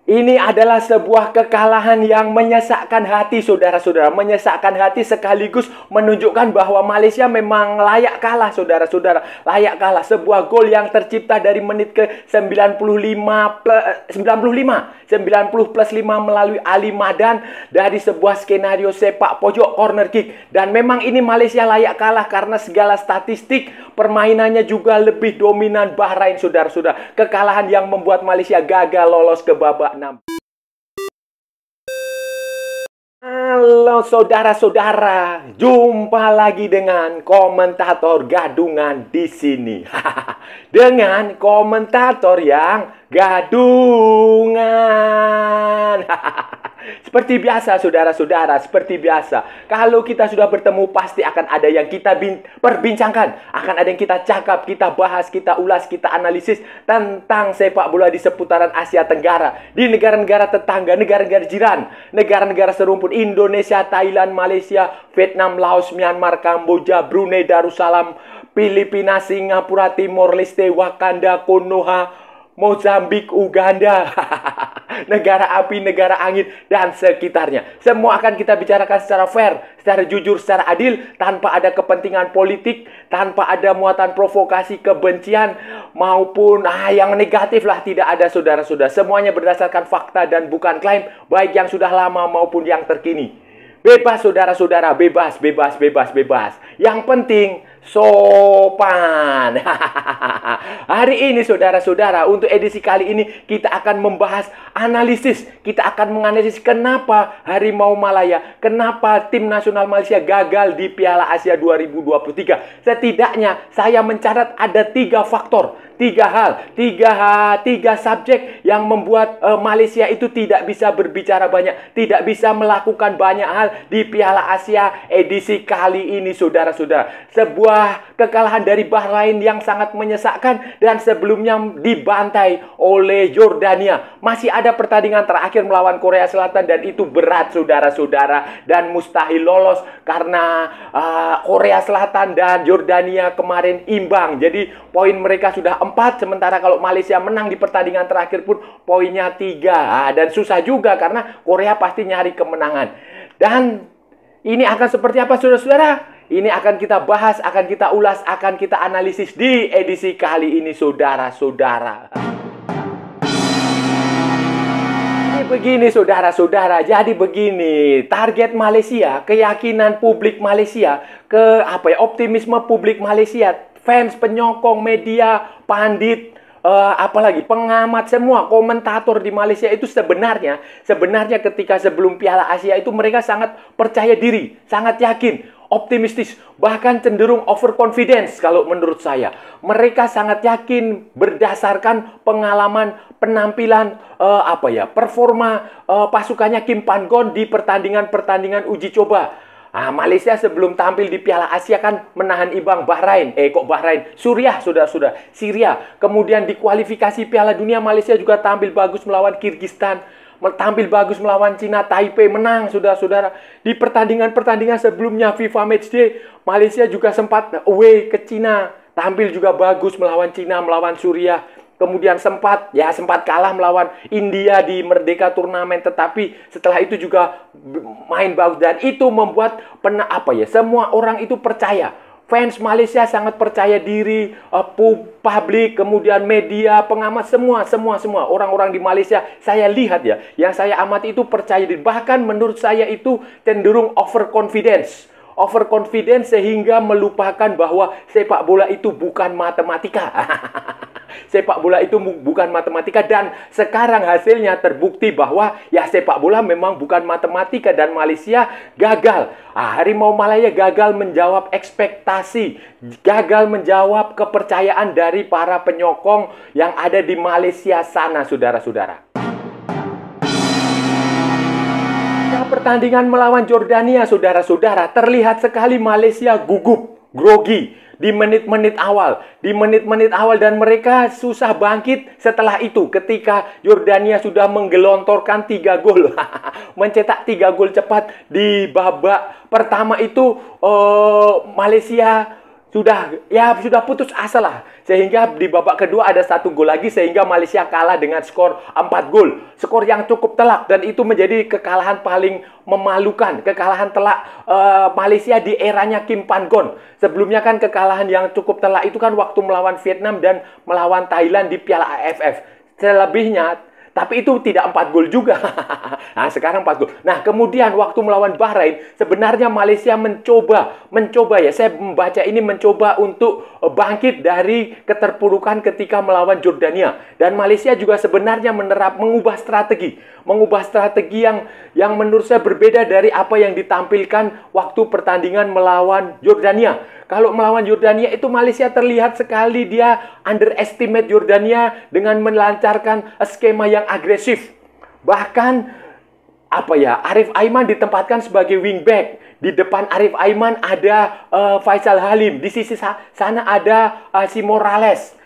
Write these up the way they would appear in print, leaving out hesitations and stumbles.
Ini adalah sebuah kekalahan yang menyesakkan hati, saudara-saudara. Menyesakkan hati sekaligus menunjukkan bahwa Malaysia memang layak kalah, saudara-saudara. Layak kalah. Sebuah gol yang tercipta dari menit ke 90 plus 5 melalui Ali Madan dari sebuah skenario sepak pojok corner kick. Dan memang ini Malaysia layak kalah karena segala statistik permainannya juga lebih dominan Bahrain, saudara-saudara. Kekalahan yang membuat Malaysia gagal lolos ke babak 6. Halo saudara-saudara, jumpa lagi dengan komentator gadungan di sini. Dengan komentator yang gadungan. Seperti biasa saudara-saudara, seperti biasa. Kalau kita sudah bertemu pasti akan ada yang kita perbincangkan. Akan ada yang kita cakap, kita bahas, kita ulas, kita analisis tentang sepak bola di seputaran Asia Tenggara. Di negara-negara tetangga, negara-negara jiran, negara-negara serumpun Indonesia, Thailand, Malaysia, Vietnam, Laos, Myanmar, Kamboja, Brunei Darussalam, Filipina, Singapura, Timor Leste, Wakanda, Konoha, Mozambik, Uganda, negara api, negara angin, dan sekitarnya. Semua akan kita bicarakan secara fair, secara jujur, secara adil, tanpa ada kepentingan politik, tanpa ada muatan provokasi, kebencian, maupun yang negatif lah. Tidak ada, saudara-saudara. Semuanya berdasarkan fakta dan bukan klaim, baik yang sudah lama maupun yang terkini. Bebas, saudara-saudara, bebas, bebas, bebas, bebas. Yang penting sopan. Hari ini saudara-saudara, untuk edisi kali ini kita akan membahas analisis. Kita akan menganalisis kenapa Harimau Malaya, kenapa tim nasional Malaysia gagal di Piala Asia 2023. Setidaknya saya mencatat ada 3 faktor, 3 hal, 3 subjek yang membuat Malaysia itu tidak bisa berbicara banyak, tidak bisa melakukan banyak hal di Piala Asia edisi kali ini, saudara-saudara. Sebuah kekalahan dari Bahrain yang sangat menyesakkan dan sebelumnya dibantai oleh Yordania. Masih ada pertandingan terakhir melawan Korea Selatan dan itu berat, saudara-saudara, dan mustahil lolos karena Korea Selatan dan Yordania kemarin imbang. Jadi poin mereka sudah 4, sementara kalau Malaysia menang di pertandingan terakhir pun poinnya 3. Dan susah juga karena Korea pasti nyari kemenangan. Dan ini akan seperti apa, saudara-saudara? Ini akan kita bahas, akan kita ulas, akan kita analisis di edisi kali ini, saudara-saudara. Begini saudara-saudara, jadi begini, target Malaysia, keyakinan publik Malaysia, optimisme publik Malaysia, fans, penyokong, media, pandit, apalagi pengamat, semua komentator di Malaysia itu sebenarnya ketika sebelum Piala Asia itu mereka sangat percaya diri, sangat yakin, optimistis, bahkan cenderung overconfidence kalau menurut saya. Mereka sangat yakin berdasarkan pengalaman, penampilan, performa pasukannya Kim Pan-gon di pertandingan-pertandingan uji coba. Malaysia sebelum tampil di Piala Asia kan menahan imbang Bahrain. Suriah, saudara-saudara. Syria. Kemudian di kualifikasi Piala Dunia Malaysia juga tampil bagus melawan Kyrgyzstan. Tampil bagus melawan Cina, Taipei, menang, saudara-saudara. Di pertandingan-pertandingan sebelumnya FIFA Matchday, Malaysia juga sempat away ke Cina. Tampil juga bagus melawan Cina, melawan Suriah. Kemudian sempat kalah melawan India di Merdeka Turnamen, tetapi setelah itu juga main bagus dan itu membuat semua orang itu percaya. Fans Malaysia sangat percaya diri, publik, kemudian media, pengamat, semua orang-orang di Malaysia saya lihat ya, yang saya amati itu percaya diri. Bahkan menurut saya itu cenderung overconfidence sehingga melupakan bahwa sepak bola itu bukan matematika. Sepak bola itu bukan matematika dan sekarang hasilnya terbukti bahwa sepak bola memang bukan matematika dan Malaysia gagal. Harimau Malaya gagal menjawab ekspektasi, gagal menjawab kepercayaan dari para penyokong yang ada di Malaysia sana, saudara-saudara. Pertandingan melawan Yordania, saudara-saudara, terlihat sekali Malaysia gugup, grogi di menit-menit awal. Dan mereka susah bangkit setelah itu ketika Yordania sudah menggelontorkan 3 gol. Mencetak 3 gol cepat di babak pertama itu Malaysia sudah putus asa lah. Sehingga di babak kedua ada 1 gol lagi sehingga Malaysia kalah dengan skor 4 gol. Skor yang cukup telak dan itu menjadi kekalahan paling memalukan. Kekalahan telak Malaysia di eranya Kim Pan-gon. Sebelumnya kan kekalahan yang cukup telak itu kan waktu melawan Vietnam dan melawan Thailand di Piala AFF. Selebihnya, tapi itu tidak 4 gol juga. Nah, sekarang 4 gol. Nah, kemudian waktu melawan Bahrain, sebenarnya Malaysia mencoba ya, saya membaca ini mencoba untuk bangkit dari keterpurukan ketika melawan Jordania. Dan Malaysia juga sebenarnya mengubah strategi yang menurut saya berbeda dari apa yang ditampilkan waktu pertandingan melawan Jordania. Kalau melawan Jordania itu Malaysia terlihat sekali dia underestimate Jordania dengan melancarkan skema yang agresif. Bahkan Arif Aiman ditempatkan sebagai wingback. Di depan Arif Aiman ada Faisal Halim. Di sisi sana ada si Morales.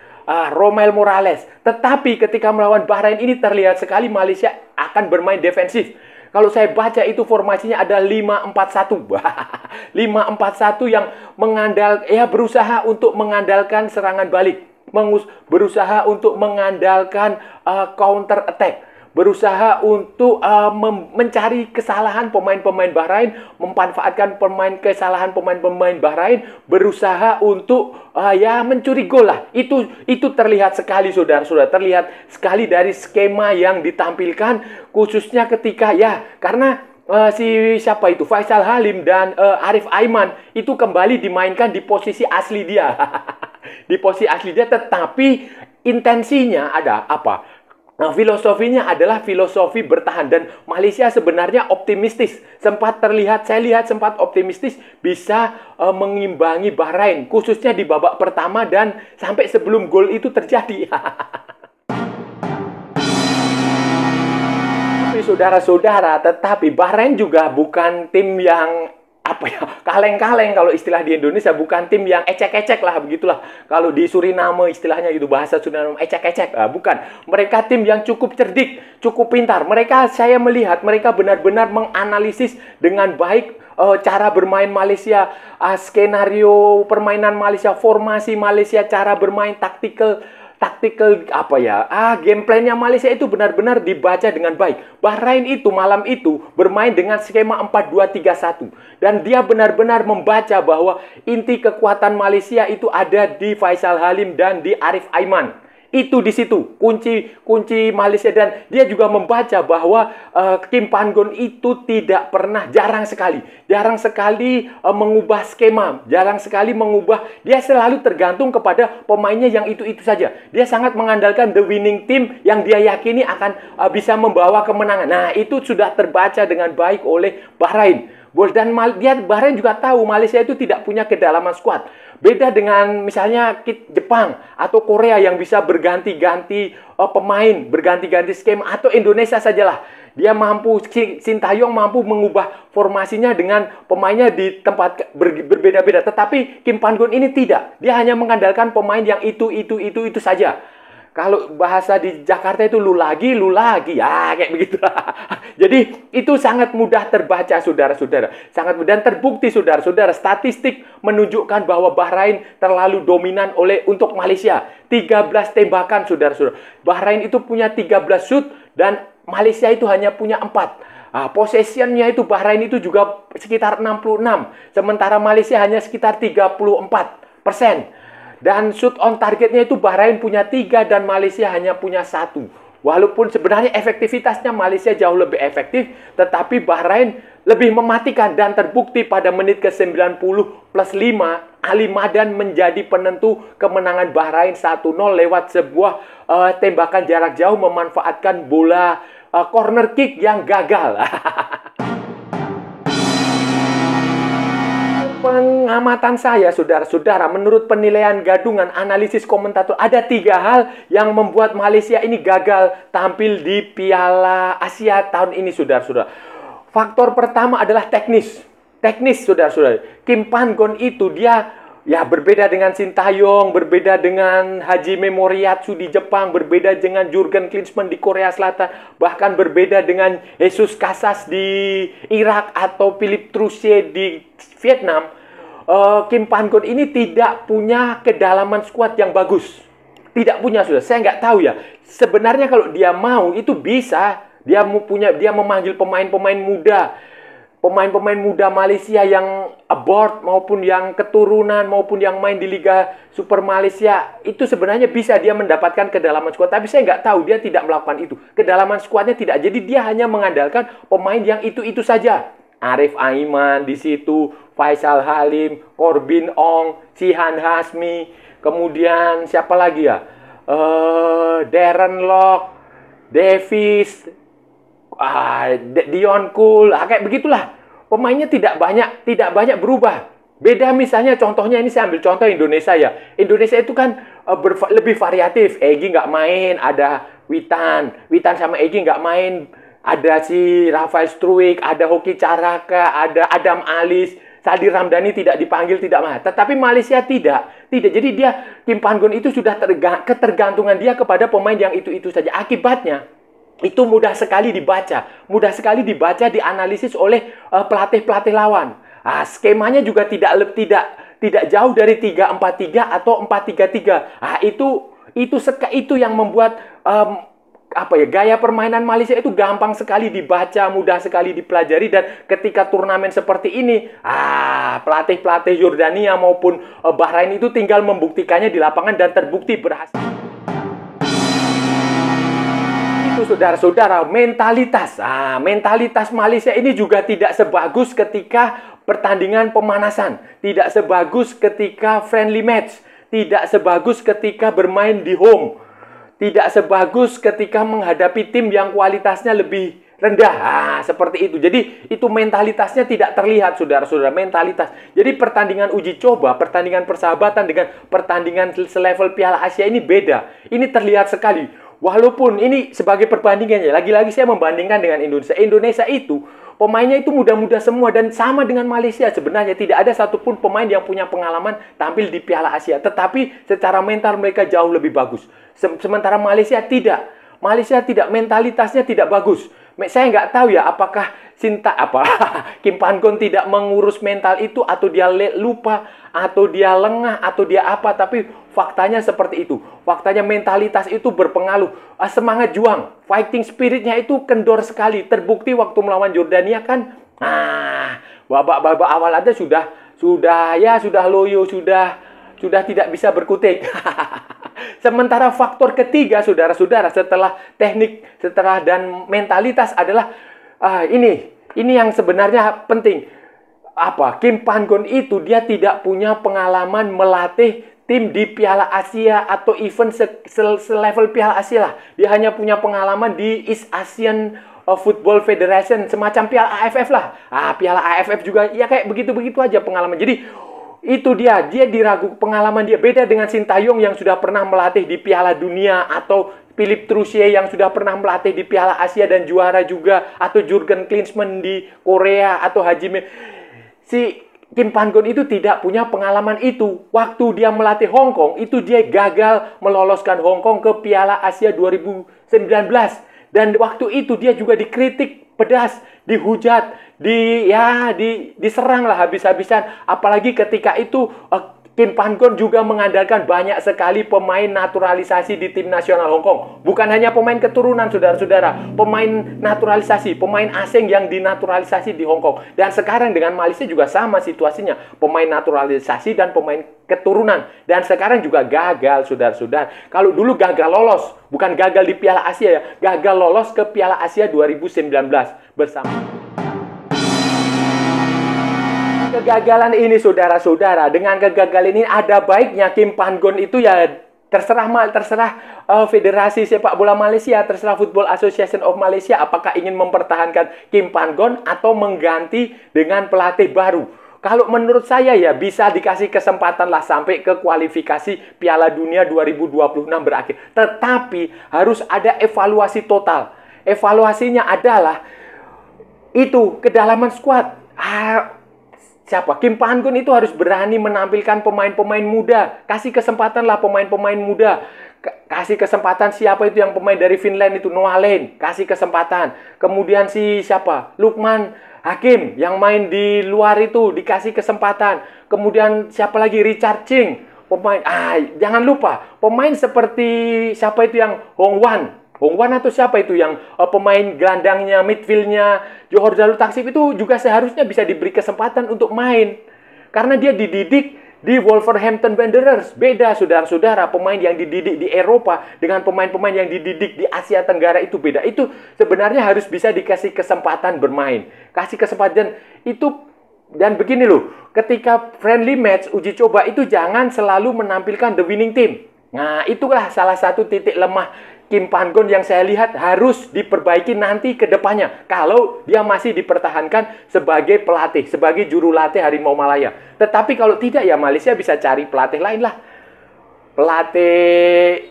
Romel Morales. Tetapi ketika melawan Bahrain ini terlihat sekali Malaysia akan bermain defensif. Kalau saya baca itu formasinya ada 5-4-1. 5-4-1 yang berusaha untuk mengandalkan serangan balik. Berusaha untuk mengandalkan counter attack. Berusaha untuk mencari kesalahan pemain-pemain Bahrain, memanfaatkan kesalahan pemain-pemain Bahrain, berusaha untuk mencuri gol lah. Itu terlihat sekali saudara-saudara, terlihat sekali dari skema yang ditampilkan khususnya ketika karena Faisal Halim dan Arif Aiman itu kembali dimainkan di posisi asli dia. Di posisi asli dia, tetapi intensinya ada apa? Nah, filosofinya adalah filosofi bertahan dan Malaysia sebenarnya optimistis. Saya lihat sempat optimistis bisa mengimbangi Bahrain, khususnya di babak pertama dan sampai sebelum gol itu terjadi. Tapi saudara-saudara, tetapi Bahrain juga bukan tim yang kaleng-kaleng kalau istilah di Indonesia, bukan tim yang ecek-ecek lah, begitulah. Kalau di Suriname istilahnya itu, bahasa Suriname ecek-ecek. Bukan. Mereka tim yang cukup cerdik, cukup pintar. Saya melihat mereka benar-benar menganalisis dengan baik cara bermain Malaysia, skenario permainan Malaysia, formasi Malaysia, cara bermain taktikal game plan-nya Malaysia itu benar-benar dibaca dengan baik. Bahrain itu malam itu bermain dengan skema 4-2-3-1 dan dia benar-benar membaca bahwa inti kekuatan Malaysia itu ada di Faisal Halim dan di Arif Aiman. Itu di situ kunci Malaysia, dan dia juga membaca bahwa Kim Pan-gon itu jarang sekali mengubah skema, dia selalu tergantung kepada pemainnya yang itu saja. Dia sangat mengandalkan the winning team yang dia yakini akan bisa membawa kemenangan. Nah, itu sudah terbaca dengan baik oleh Bahrain. Dan Bahrain juga tahu Malaysia itu tidak punya kedalaman skuad. Beda dengan misalnya Jepang atau Korea yang bisa berganti-ganti pemain, berganti-ganti skema, atau Indonesia sajalah. Dia Sintayong mampu mengubah formasinya dengan pemainnya di tempat berbeda-beda. Tetapi Kim Pan-gon ini tidak. Dia hanya mengandalkan pemain yang itu saja. Kalau bahasa di Jakarta itu lu lagi, ya kayak begitulah. Jadi itu sangat mudah terbaca saudara-saudara. Sangat mudah dan terbukti saudara-saudara. Statistik menunjukkan bahwa Bahrain terlalu dominan untuk Malaysia. 13 tembakan saudara-saudara. Bahrain itu punya 13 shoot dan Malaysia itu hanya punya 4. Possession-nya itu Bahrain itu juga sekitar 66. Sementara Malaysia hanya sekitar 34%. Dan shoot on targetnya itu Bahrain punya 3 dan Malaysia hanya punya 1. Walaupun sebenarnya efektivitasnya Malaysia jauh lebih efektif, tetapi Bahrain lebih mematikan dan terbukti pada menit ke-90 plus 5, Ali Madan menjadi penentu kemenangan Bahrain 1-0 lewat sebuah tembakan jarak jauh memanfaatkan bola corner kick yang gagal. Pengamatan saya, saudara-saudara, menurut penilaian gadungan analisis komentator, ada 3 hal yang membuat Malaysia ini gagal tampil di Piala Asia tahun ini, saudara-saudara. Faktor pertama adalah teknis. Teknis, saudara-saudara. Kim Pan-gon itu dia berbeda dengan Sintayong, berbeda dengan Hajime Moriyasu di Jepang, berbeda dengan Jurgen Klinsmann di Korea Selatan, bahkan berbeda dengan Jesus Casas di Irak atau Philippe Troussier di Vietnam. Kim Pan-gon ini tidak punya kedalaman skuad yang bagus. Tidak punya, sudah. Saya nggak tahu ya. Sebenarnya kalau dia mau itu bisa. Dia memanggil pemain-pemain muda. Pemain-pemain muda Malaysia yang abroad maupun yang keturunan maupun yang main di Liga Super Malaysia, itu sebenarnya bisa dia mendapatkan kedalaman skuad. Tapi saya nggak tahu, dia tidak melakukan itu. Kedalaman skuadnya tidak. Jadi dia hanya mengandalkan pemain yang itu-itu saja. Arif Aiman di situ, Faisal Halim, Corbin Ong, Sihan Hasmi, kemudian siapa lagi ya? Darren Lock, Davis, Dion Kool, kayak begitulah. Pemainnya tidak banyak berubah. Beda misalnya contohnya, ini saya ambil contoh Indonesia ya. Indonesia itu kan lebih variatif. Egy nggak main, ada Witan sama Egy nggak main. Ada si Rafael Struik, ada Hoki Caraka, ada Adam Alis, Sadi Ramdhani tidak dipanggil, tidak mah. Tetapi Malaysia tidak. Jadi Kim Pan-gon itu sudah ketergantungan dia kepada pemain yang itu-itu saja. Akibatnya itu mudah sekali dibaca, dianalisis oleh pelatih-pelatih lawan. Skemanya juga tidak jauh dari 3-4-3 atau 4-3-3. Itu yang membuat gaya permainan Malaysia itu gampang sekali dibaca, mudah sekali dipelajari, dan ketika turnamen seperti ini, pelatih-pelatih Yordania maupun Bahrain itu tinggal membuktikannya di lapangan dan terbukti berhasil. Itu saudara-saudara, mentalitas. Mentalitas Malaysia ini juga tidak sebagus ketika pertandingan pemanasan, tidak sebagus ketika friendly match, tidak sebagus ketika bermain di home, tidak sebagus ketika menghadapi tim yang kualitasnya lebih rendah. Seperti itu. Jadi itu mentalitasnya tidak terlihat, saudara-saudara. Mentalitas. Jadi pertandingan uji coba, pertandingan persahabatan dengan pertandingan selevel Piala Asia ini beda. Ini terlihat sekali. Walaupun ini sebagai perbandingannya, lagi-lagi saya membandingkan dengan Indonesia. Indonesia itu pemainnya itu muda-muda semua dan sama dengan Malaysia sebenarnya. Tidak ada satupun pemain yang punya pengalaman tampil di Piala Asia. Tetapi secara mental mereka jauh lebih bagus. Sementara Malaysia tidak. Mentalitasnya tidak bagus. Saya nggak tahu ya apakah Kim Pan-gon tidak mengurus mental itu, atau dia lupa, atau dia lengah, atau dia apa. Tapi faktanya seperti itu. Faktanya mentalitas itu berpengaruh. Semangat juang, fighting spiritnya itu kendor sekali. Terbukti waktu melawan Jordania kan. Babak awal aja sudah loyo, sudah tidak bisa berkutik. Sementara faktor ketiga, saudara-saudara, setelah teknik, dan mentalitas adalah ini yang sebenarnya penting. Kim Pan-gon itu dia tidak punya pengalaman melatih tim di Piala Asia atau event selevel Piala Asia lah. Dia hanya punya pengalaman di East Asian Football Federation, semacam Piala AFF lah. Piala AFF juga ya kayak begitu-begitu aja pengalaman. Jadi itu dia diragu pengalaman dia. Beda dengan Sintayong yang sudah pernah melatih di Piala Dunia, atau Philippe Troussier yang sudah pernah melatih di Piala Asia dan juara juga, atau Jurgen Klinsmann di Korea, atau si Kim Pan-gon itu tidak punya pengalaman itu. Waktu dia melatih Hong Kong, itu dia gagal meloloskan Hong Kong ke Piala Asia 2019. Dan waktu itu dia juga dikritik pedas, dihujat, diserang lah habis-habisan. Apalagi ketika itu Kim Pan-gon juga mengandalkan banyak sekali pemain naturalisasi di tim nasional Hong Kong. Bukan hanya pemain keturunan, saudara-saudara. Pemain naturalisasi, pemain asing yang dinaturalisasi di Hong Kong. Dan sekarang dengan Malaysia juga sama situasinya. Pemain naturalisasi dan pemain keturunan. Dan sekarang juga gagal, saudara-saudara. Kalau dulu gagal lolos, bukan gagal di Piala Asia ya. Gagal lolos ke Piala Asia 2019 bersama. Kegagalan ini, saudara-saudara, dengan kegagalan ini ada baiknya Kim Pan-gon itu ya terserah Federasi Sepak Bola Malaysia, terserah Football Association of Malaysia apakah ingin mempertahankan Kim Pan-gon atau mengganti dengan pelatih baru. Kalau menurut saya ya bisa dikasih kesempatan lah sampai ke kualifikasi Piala Dunia 2026 berakhir. Tetapi harus ada evaluasi total. Evaluasinya adalah itu kedalaman skuad. Kim Pan-gon itu harus berani menampilkan pemain-pemain muda. Kasih kesempatan lah pemain-pemain muda. Kasih kesempatan siapa itu yang pemain dari Finland itu, Noah Lane, kasih kesempatan. Kemudian si siapa? Lukman Hakim yang main di luar itu dikasih kesempatan. Kemudian siapa lagi? Richard Ching, pemain. Jangan lupa pemain seperti siapa itu yang Hong Wan atau siapa itu yang pemain gelandangnya, midfieldnya Johor Darul Taksib itu juga seharusnya bisa diberi kesempatan untuk main. Karena dia dididik di Wolverhampton Wanderers. Beda, saudara-saudara, pemain yang dididik di Eropa dengan pemain-pemain yang dididik di Asia Tenggara itu beda. Itu sebenarnya harus bisa dikasih kesempatan bermain. Kasih kesempatan itu, dan begini loh, ketika friendly match, uji coba itu jangan selalu menampilkan the winning team. Nah, itulah salah satu titik lemah Kim Pan-gon yang saya lihat harus diperbaiki nanti ke depannya. Kalau dia masih dipertahankan sebagai pelatih, sebagai juru latih Harimau Malaya. Tetapi kalau tidak, ya Malaysia bisa cari pelatih lain lah. Pelatih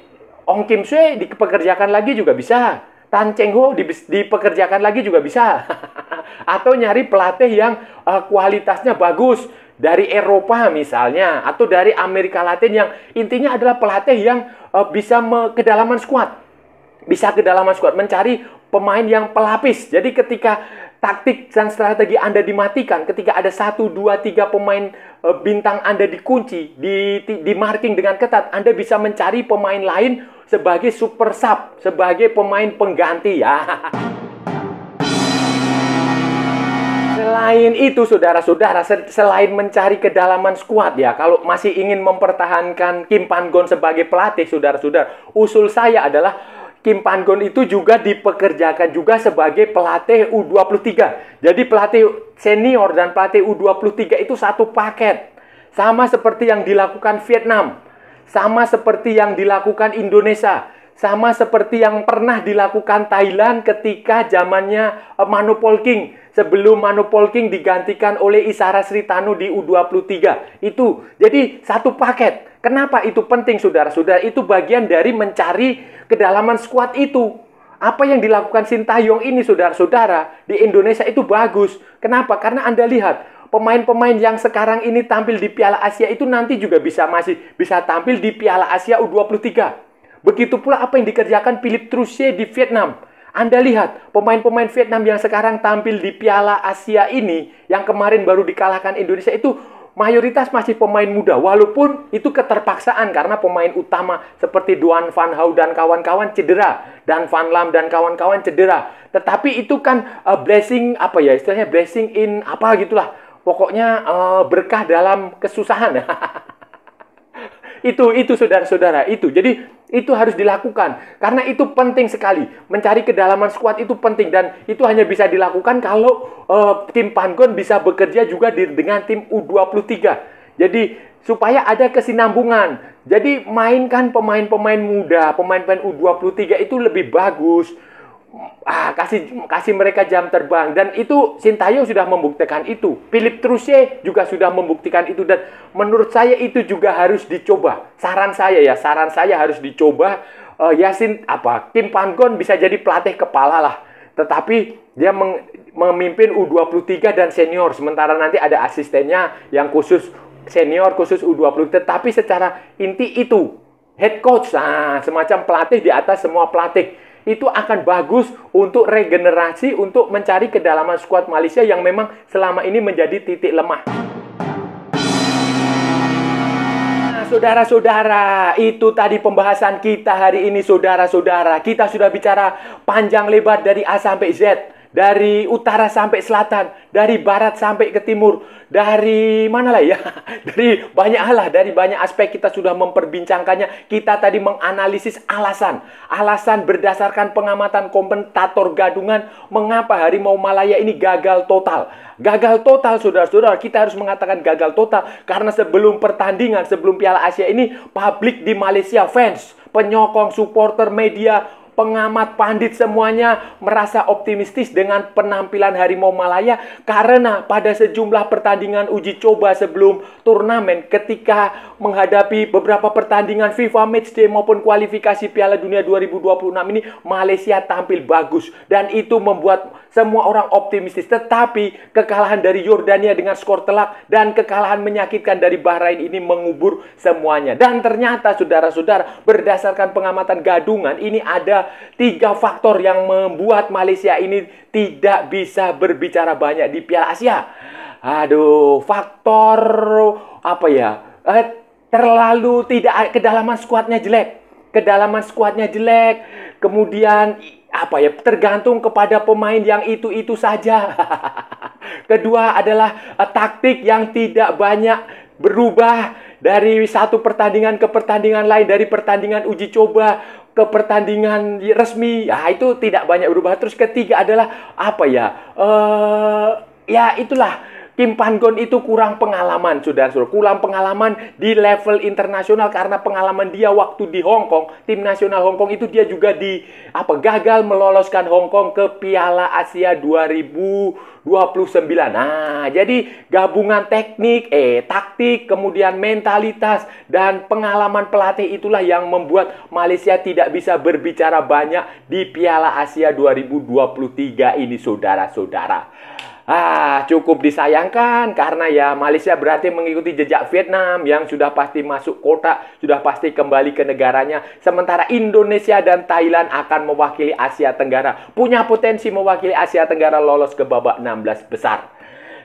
Ong Kim Sue dipekerjakan lagi juga bisa. Tan Cheng Ho dipekerjakan lagi juga bisa. Atau nyari pelatih yang kualitasnya bagus. Dari Eropa misalnya. Atau dari Amerika Latin yang intinya adalah pelatih yang bisa kedalaman skuad. Bisa kedalaman skuad, mencari pemain yang pelapis. Jadi ketika taktik dan strategi Anda dimatikan, ketika ada 1, 2, 3 pemain bintang Anda dikunci, di marking dengan ketat, Anda bisa mencari pemain lain sebagai super sub, sebagai pemain pengganti ya. Selain itu, saudara-saudara, selain mencari kedalaman skuad ya, kalau masih ingin mempertahankan Kim Pan-gon sebagai pelatih, saudara-saudara, usul saya adalah Kim Pan-gon itu juga dipekerjakan juga sebagai pelatih U23. Jadi pelatih senior dan pelatih U23 itu satu paket. Sama seperti yang dilakukan Vietnam. Sama seperti yang dilakukan Indonesia. Sama seperti yang pernah dilakukan Thailand ketika zamannya Manopol King. Sebelum Manopol King digantikan oleh Isara Sritanu di U23. Itu. Jadi satu paket. Kenapa itu penting, saudara-saudara? Itu bagian dari mencari kedalaman skuad itu. Apa yang dilakukan Sintayong ini, saudara-saudara, di Indonesia itu bagus. Kenapa? Karena Anda lihat, pemain-pemain yang sekarang ini tampil di Piala Asia itu nanti juga masih bisa tampil di Piala Asia U23. Begitu pula apa yang dikerjakan Philippe Troussier di Vietnam. Anda lihat, pemain-pemain Vietnam yang sekarang tampil di Piala Asia ini, yang kemarin baru dikalahkan Indonesia itu, mayoritas masih pemain muda, walaupun itu keterpaksaan karena pemain utama seperti Duan Van Hau dan kawan-kawan cedera, dan Van Lam dan kawan-kawan cedera. Tetapi itu kan blessing, apa ya istilahnya, blessing in apa gitulah. Pokoknya berkah dalam kesusahan. Itu saudara-saudara, itu. Jadi itu harus dilakukan karena itu penting sekali. Mencari kedalaman skuad itu penting dan itu hanya bisa dilakukan kalau Kim Pan-gon bisa bekerja juga dengan tim U23. Jadi supaya ada kesinambungan. Jadi mainkan pemain-pemain muda, pemain-pemain U23 itu lebih bagus. Kasih mereka jam terbang, dan itu Sintayong sudah membuktikan itu. Philippe Troussier juga sudah membuktikan itu, dan menurut saya itu juga harus dicoba. Saran saya harus dicoba. Kim Pan-gon bisa jadi pelatih kepala lah, tetapi dia memimpin U23 dan senior, sementara nanti ada asistennya yang khusus senior, khusus U20. Tetapi secara inti itu head coach, semacam pelatih di atas semua pelatih. Itu akan bagus untuk regenerasi, untuk mencari kedalaman skuad Malaysia yang memang selama ini menjadi titik lemah. Nah, saudara-saudara, itu tadi pembahasan kita hari ini, saudara-saudara. Kita sudah bicara panjang lebar dari A sampai Z. Dari utara sampai selatan, dari barat sampai ke timur, dari mana lah ya? Dari banyak hal lah, dari banyak aspek kita sudah memperbincangkannya. Kita tadi menganalisis alasan berdasarkan pengamatan komentator gadungan mengapa Harimau Malaya ini gagal total. Gagal total, saudara-saudara. Kita harus mengatakan gagal total karena sebelum pertandingan, sebelum Piala Asia ini, publik di Malaysia, fans, penyokong, supporter, media, pengamat pandit semuanya merasa optimistis dengan penampilan Harimau Malaya karena pada sejumlah pertandingan uji coba sebelum turnamen ketika menghadapi beberapa pertandingan FIFA Matchday maupun kualifikasi Piala Dunia 2026 ini Malaysia tampil bagus dan itu membuat semua orang optimistis. Tetapi kekalahan dari Yordania dengan skor telak dan kekalahan menyakitkan dari Bahrain ini mengubur semuanya. Dan ternyata saudara-saudara, berdasarkan pengamatan gadungan ini ada 3 faktor yang membuat Malaysia ini tidak bisa berbicara banyak di Piala Asia. Aduh, faktor apa ya? Terlalu tidak, kedalaman skuadnya jelek. Kedalaman skuadnya jelek. Kemudian apa ya? Tergantung kepada pemain yang itu-itu saja. Kedua adalah taktik yang tidak banyak berubah dari satu pertandingan ke pertandingan lain, dari pertandingan uji coba ke pertandingan resmi. Ya, itu tidak banyak berubah. Terus ketiga adalah apa ya? Ya itulah, Kim Pan-gon itu kurang pengalaman, saudara-saudara. Kurang pengalaman di level internasional karena pengalaman dia waktu di Hong Kong, tim nasional Hong Kong itu dia juga gagal meloloskan Hong Kong ke Piala Asia 2029. Nah, jadi gabungan teknik, taktik, kemudian mentalitas dan pengalaman pelatih itulah yang membuat Malaysia tidak bisa berbicara banyak di Piala Asia 2023 ini, saudara-saudara. Cukup disayangkan karena ya Malaysia berarti mengikuti jejak Vietnam yang sudah pasti masuk kotak, sudah pasti kembali ke negaranya. Sementara Indonesia dan Thailand akan mewakili Asia Tenggara, punya potensi mewakili Asia Tenggara lolos ke babak 16 besar.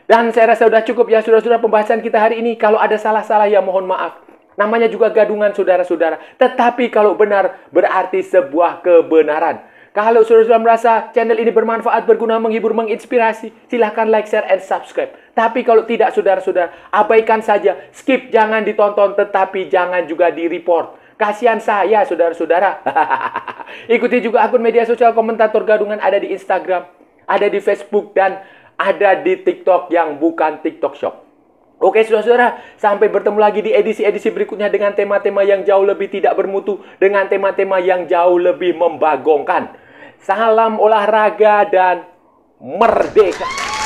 Dan saya rasa sudah cukup ya saudara-saudara pembahasan kita hari ini. Kalau ada salah-salah ya mohon maaf. Namanya juga gadungan saudara-saudara. Tetapi kalau benar berarti sebuah kebenaran. Kalau saudara-saudara merasa channel ini bermanfaat, berguna, menghibur, menginspirasi, silahkan like, share, and subscribe. Tapi kalau tidak saudara-saudara, abaikan saja. Skip, jangan ditonton, tetapi jangan juga di-report. Kasihan saya saudara-saudara. Ikuti juga akun media sosial Komentator Gadungan, ada di Instagram, ada di Facebook, dan ada di TikTok yang bukan TikTok Shop. Oke saudara-saudara, sampai bertemu lagi di edisi-edisi berikutnya dengan tema-tema yang jauh lebih tidak bermutu, dengan tema-tema yang jauh lebih membagongkan. Salam olahraga dan merdeka!